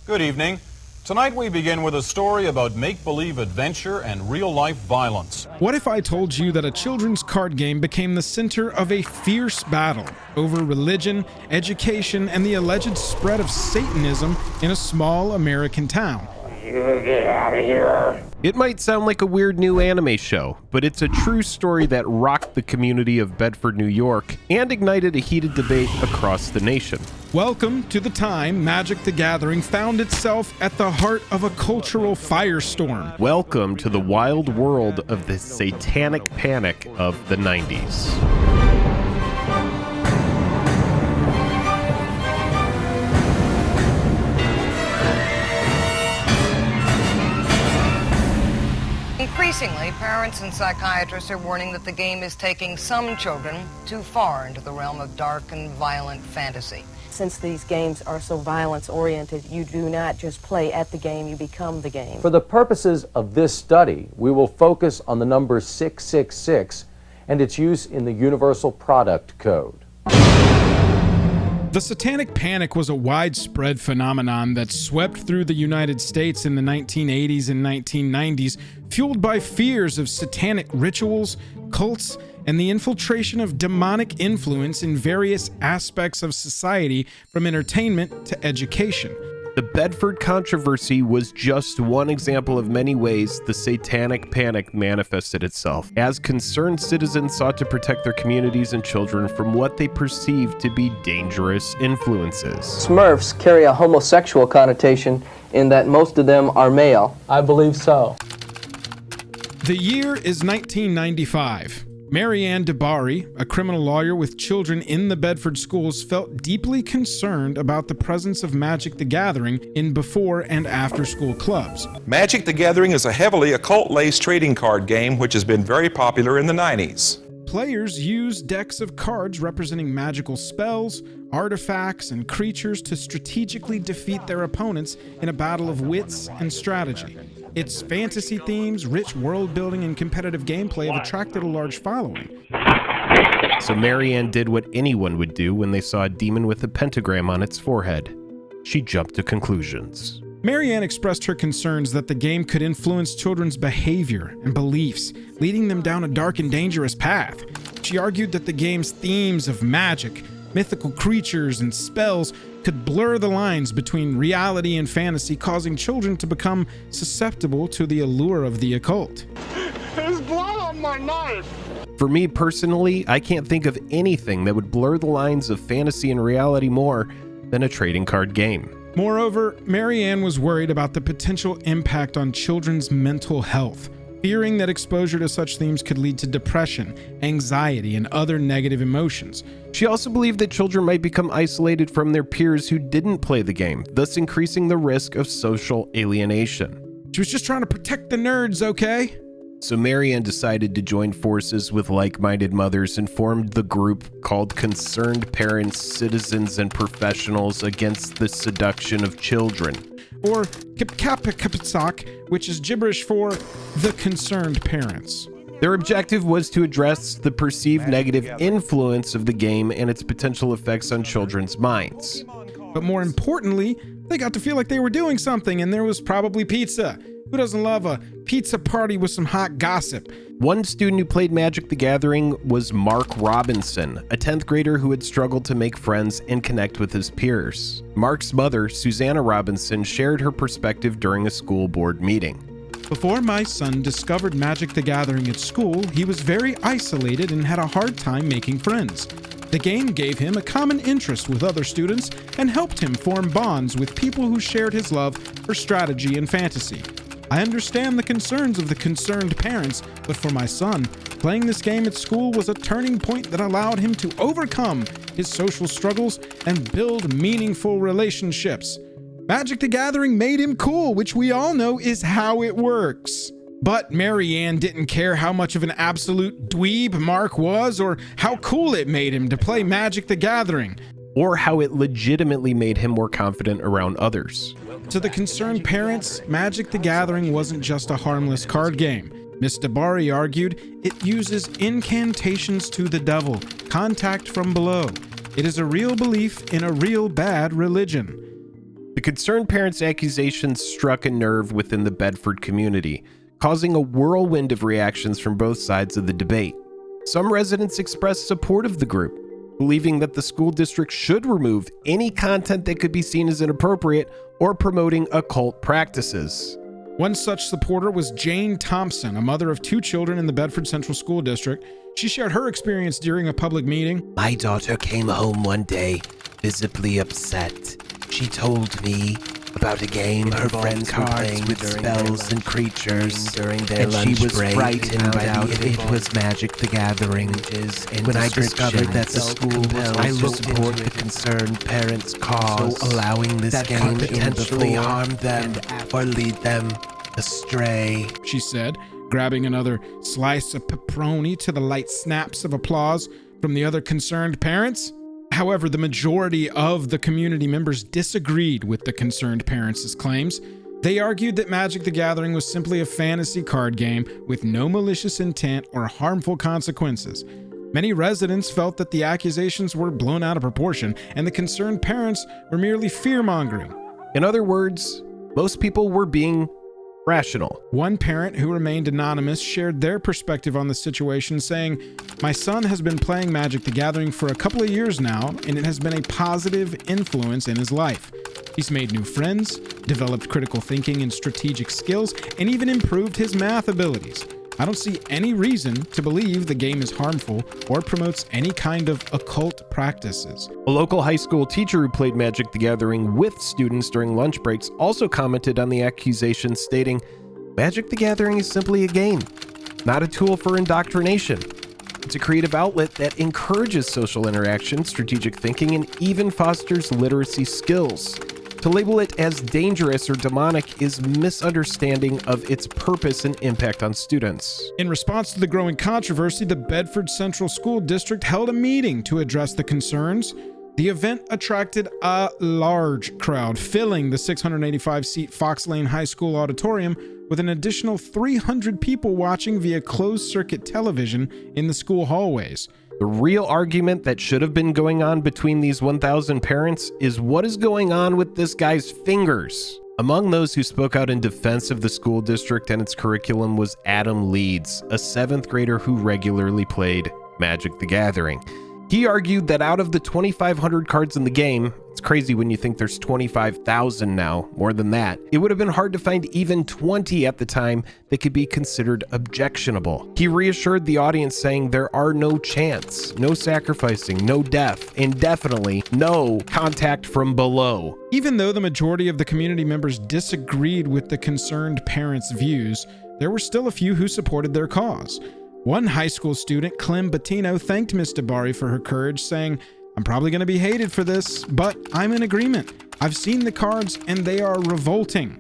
Good evening. Tonight we begin with a story about make-believe adventure and real-life violence. What if I told you that a children's card game became the center of a fierce battle over religion, education, and the alleged spread of Satanism in a small American town? Get out of here. It might sound like a weird new anime show, but it's a true story that rocked the community of Bedford, New York, and ignited a heated debate across the nation. Welcome to the time Magic the Gathering found itself at the heart of a cultural firestorm. Welcome to the wild world of the Satanic Panic of the 90s. Increasingly, parents and psychiatrists are warning that the game is taking some children too far into the realm of dark and violent fantasy. Since these games are so violence-oriented, you do not just play at the game, you become the game. For the purposes of this study, we will focus on the number 666 and its use in the Universal Product Code. The Satanic Panic was a widespread phenomenon that swept through the United States in the 1980s and 1990s, fueled by fears of satanic rituals, cults, and the infiltration of demonic influence in various aspects of society, from entertainment to education. The Bedford controversy was just one example of many ways the Satanic Panic manifested itself, as concerned citizens sought to protect their communities and children from what they perceived to be dangerous influences. Smurfs carry a homosexual connotation in that most of them are male. I believe so. The year is 1995. Mary Ann DeBari, a criminal lawyer with children in the Bedford schools, felt deeply concerned about the presence of Magic the Gathering in before and after school clubs. Magic the Gathering is a heavily occult-laced trading card game which has been very popular in the 90s. Players use decks of cards representing magical spells, artifacts, and creatures to strategically defeat their opponents in a battle of wits and strategy. Its fantasy themes, rich world building, and competitive gameplay have attracted a large following. So Marianne did what anyone would do when they saw a demon with a pentagram on its forehead. She jumped to conclusions. Marianne expressed her concerns that the game could influence children's behavior and beliefs, leading them down a dark and dangerous path. She argued that the game's themes of magic, mythical creatures, and spells could blur the lines between reality and fantasy, causing children to become susceptible to the allure of the occult. There's blood on my knife! For me personally, I can't think of anything that would blur the lines of fantasy and reality more than a trading card game. Moreover, Marianne was worried about the potential impact on children's mental health, fearing that exposure to such themes could lead to depression, anxiety, and other negative emotions. She also believed that children might become isolated from their peers who didn't play the game, thus increasing the risk of social alienation. She was just trying to protect the nerds, okay? So Marianne decided to join forces with like-minded mothers and formed the group called Concerned Parents, Citizens, and Professionals Against the Seduction of Children, or KPKPSOC, which is gibberish for the Concerned Parents. Their objective was to address the perceived negative influence of the game and its potential effects on children's minds. But more importantly, they got to feel like they were doing something, and there was probably pizza. Who doesn't love a pizza party with some hot gossip? One student who played Magic the Gathering was Mark Robinson, a 10th grader who had struggled to make friends and connect with his peers. Mark's mother, Susanna Robinson, shared her perspective during a school board meeting. Before my son discovered Magic the Gathering at school, he was very isolated and had a hard time making friends. The game gave him a common interest with other students and helped him form bonds with people who shared his love for strategy and fantasy. I understand the concerns of the concerned parents, but for my son, playing this game at school was a turning point that allowed him to overcome his social struggles and build meaningful relationships. Magic the Gathering made him cool, which we all know is how it works. But Marianne didn't care how much of an absolute dweeb Mark was, or how cool it made him to play Magic the Gathering, or how it legitimately made him more confident around others. To the concerned parents, Magic the Gathering wasn't just a harmless card game. Ms. DeBari argued it uses incantations to the devil, contact from below. It is a real belief in a real bad religion. The concerned parents' accusations struck a nerve within the Bedford community, causing a whirlwind of reactions from both sides of the debate. Some residents expressed support of the group, believing that the school district should remove any content that could be seen as inappropriate or promoting occult practices. One such supporter was Jane Thompson, a mother of 2 children in the Bedford Central School District. She shared her experience during a public meeting. My daughter came home one day, visibly upset. She told me about a game her friends were playing with spells and creatures, and she was frightened out it was Magic the Gathering. When I discovered that the school was to support the concerned parents' cause, so allowing this game to potentially harm them or lead them astray, she said, grabbing another slice of pepperoni to the light snaps of applause from the other concerned parents. However, the majority of the community members disagreed with the concerned parents' claims. They argued that Magic the Gathering was simply a fantasy card game with no malicious intent or harmful consequences. Many residents felt that the accusations were blown out of proportion, and the concerned parents were merely fear-mongering. In other words, most people were being rational. One parent who remained anonymous shared their perspective on the situation, saying, "My son has been playing Magic the Gathering for a couple of years now, and it has been a positive influence in his life. He's made new friends, developed critical thinking and strategic skills, and even improved his math abilities. I don't see any reason to believe the game is harmful or promotes any kind of occult practices." A local high school teacher who played Magic the Gathering with students during lunch breaks also commented on the accusations, stating, "Magic the Gathering is simply a game, not a tool for indoctrination. It's a creative outlet that encourages social interaction, strategic thinking, and even fosters literacy skills. To label it as dangerous or demonic is misunderstanding of its purpose and impact on students." In response to the growing controversy, the Bedford Central School District held a meeting to address the concerns. The event attracted a large crowd, filling the 685-seat Fox Lane High School auditorium with an additional 300 people watching via closed-circuit television in the school hallways. The real argument that should have been going on between these 1,000 parents is what is going on with this guy's fingers. Among those who spoke out in defense of the school district and its curriculum was Adam Leeds, a 7th grader who regularly played Magic the Gathering. He argued that out of the 2,500 cards in the game, it's crazy when you think there's 25,000 now, more than that, it would have been hard to find even 20 at the time that could be considered objectionable. He reassured the audience, saying there are no chants, no sacrificing, no death, and definitely no contact from below. Even though the majority of the community members disagreed with the concerned parents' views, there were still a few who supported their cause. One high school student, Clem Bettino, thanked Ms. DeBari for her courage, saying, "I'm probably going to be hated for this, but I'm in agreement. I've seen the cards and they are revolting."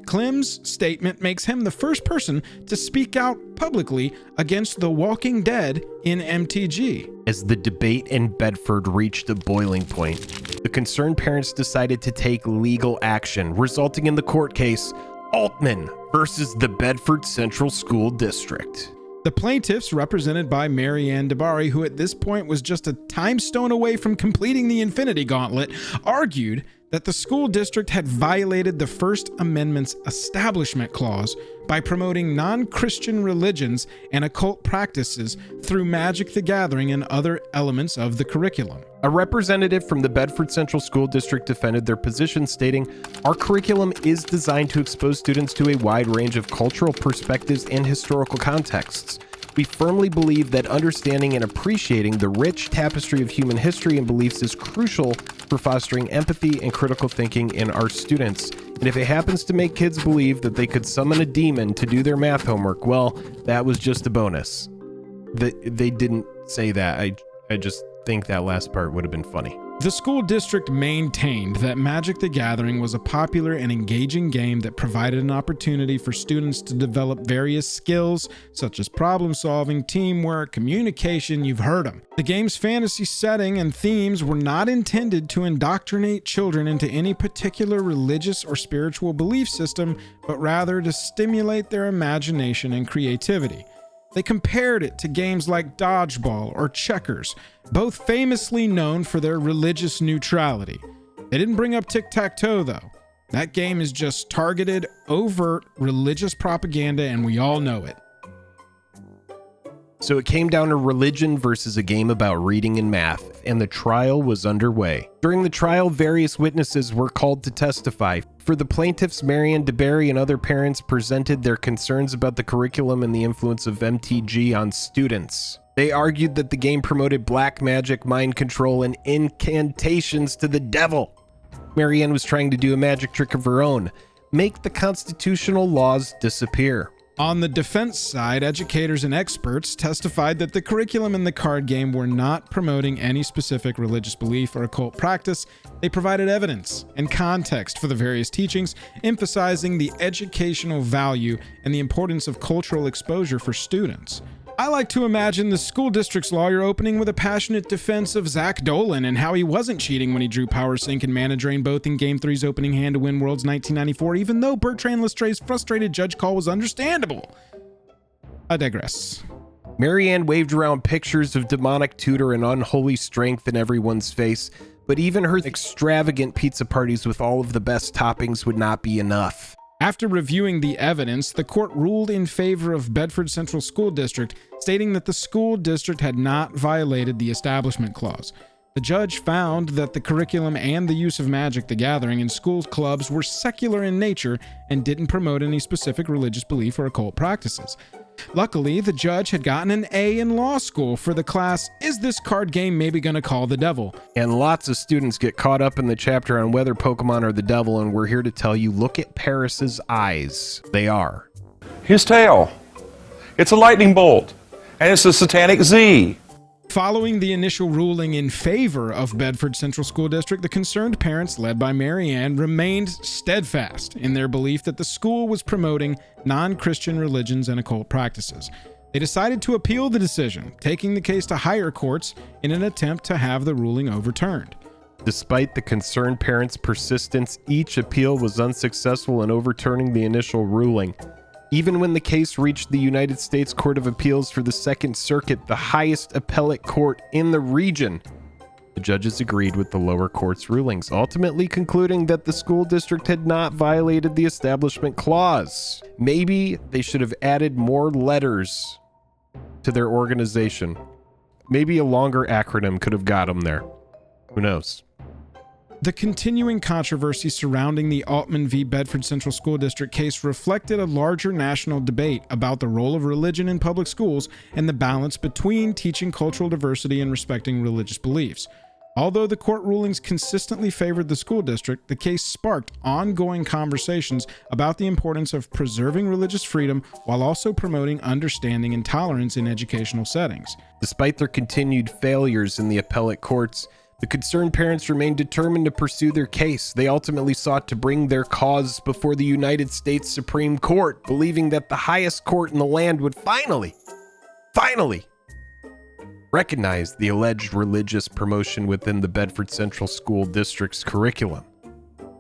Clem's statement makes him the first person to speak out publicly against The Walking Dead in MTG. As the debate in Bedford reached a boiling point, the concerned parents decided to take legal action, resulting in the court case Altman versus the Bedford Central School District. The plaintiffs, represented by Mary Ann DeBari, who at this point was just a time stone away from completing the Infinity Gauntlet, argued that the school district had violated the First Amendment's Establishment Clause by promoting non-Christian religions and occult practices through Magic the Gathering and other elements of the curriculum. A representative from the Bedford Central School District defended their position, stating, "Our curriculum is designed to expose students to a wide range of cultural perspectives and historical contexts. We firmly believe that understanding and appreciating the rich tapestry of human history and beliefs is crucial for fostering empathy and critical thinking in our students. And if it happens to make kids believe that they could summon a demon to do their math homework, well, that was just a bonus." They didn't say that. I just think that last part would have been funny. The school district maintained that Magic the Gathering was a popular and engaging game that provided an opportunity for students to develop various skills such as problem solving, teamwork, communication, you've heard them. The game's fantasy setting and themes were not intended to indoctrinate children into any particular religious or spiritual belief system, but rather to stimulate their imagination and creativity. They compared it to games like dodgeball or checkers, both famously known for their religious neutrality. They didn't bring up tic-tac-toe, though. That game is just targeted, overt religious propaganda, and we all know it. So it came down to religion versus a game about reading and math, and the trial was underway. During the trial, various witnesses were called to testify. For the plaintiffs, Marianne DeBerry and other parents presented their concerns about the curriculum and the influence of MTG on students. They argued that the game promoted black magic, mind control, and incantations to the devil. Marianne was trying to do a magic trick of her own, make the constitutional laws disappear. On the defense side, educators and experts testified that the curriculum in the card game were not promoting any specific religious belief or occult practice. They provided evidence and context for the various teachings, emphasizing the educational value and the importance of cultural exposure for students. I like to imagine the school district's lawyer opening with a passionate defense of Zach Dolan and how he wasn't cheating when he drew Power Sink and Mana Drain both in Game 3's opening hand to win Worlds 1994, even though Bertrand Lestray's frustrated judge call was understandable. I digress. Marianne waved around pictures of demonic tutor and unholy strength in everyone's face, but even her extravagant pizza parties with all of the best toppings would not be enough. After reviewing the evidence, the court ruled in favor of Bedford Central School District, stating that the school district had not violated the Establishment Clause. The judge found that the curriculum and the use of Magic the Gathering in school clubs were secular in nature and didn't promote any specific religious belief or occult practices. Luckily, the judge had gotten an A in law school for the class, Is This Card Game Maybe Gonna Call the Devil? And lots of students get caught up in the chapter on whether Pokemon are the devil, and we're here to tell you, look at Paris's eyes. They are. His tail. It's a lightning bolt. And it's a satanic Z. Following the initial ruling in favor of Bedford Central School District, the concerned parents, led by Marianne, remained steadfast in their belief that the school was promoting non-Christian religions and occult practices. They decided to appeal the decision, taking the case to higher courts in an attempt to have the ruling overturned. Despite the concerned parents' persistence, each appeal was unsuccessful in overturning the initial ruling. Even when the case reached the United States Court of Appeals for the Second Circuit, the highest appellate court in the region, the judges agreed with the lower court's rulings, ultimately concluding that the school district had not violated the Establishment Clause. Maybe they should have added more letters to their organization. Maybe a longer acronym could have got them there. Who knows? The continuing controversy surrounding the Altman v. Bedford Central School District case reflected a larger national debate about the role of religion in public schools and the balance between teaching cultural diversity and respecting religious beliefs. Although the court rulings consistently favored the school district, the case sparked ongoing conversations about the importance of preserving religious freedom while also promoting understanding and tolerance in educational settings. Despite their continued failures in the appellate courts, the concerned parents remained determined to pursue their case. They ultimately sought to bring their cause before the United States Supreme Court, believing that the highest court in the land would finally recognize the alleged religious promotion within the Bedford Central School District's curriculum.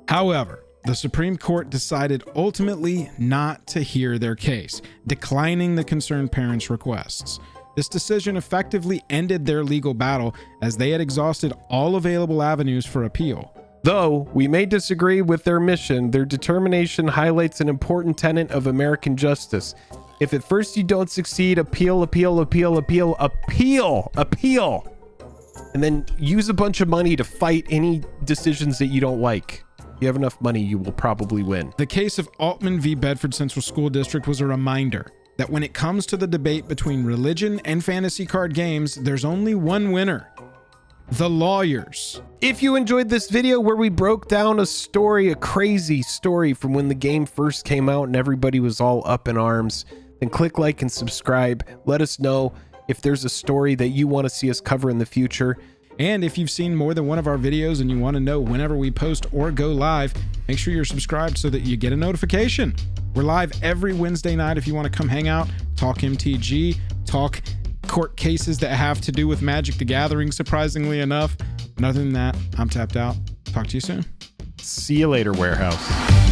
However, the Supreme Court decided ultimately not to hear their case, declining the concerned parents' requests. This decision effectively ended their legal battle as they had exhausted all available avenues for appeal. Though we may disagree with their mission, their determination highlights an important tenet of American justice. If at first you don't succeed, appeal, and then use a bunch of money to fight any decisions that you don't like. If you have enough money, you will probably win. The case of Altman v. Bedford Central School District was a reminder that when it comes to the debate between religion and fantasy card games, there's only one winner: the lawyers. If you enjoyed this video where we broke down a crazy story from when the game first came out and everybody was all up in arms, then click like and subscribe. Let us know if there's a story that you want to see us cover in the future. And if you've seen more than one of our videos and you want to know whenever we post or go live, make sure you're subscribed so that you get a notification. We're live every Wednesday night if you want to come hang out, talk MTG, talk court cases that have to do with Magic the Gathering, surprisingly enough. And other than that, I'm tapped out. Talk to you soon. See you later, Warehouse.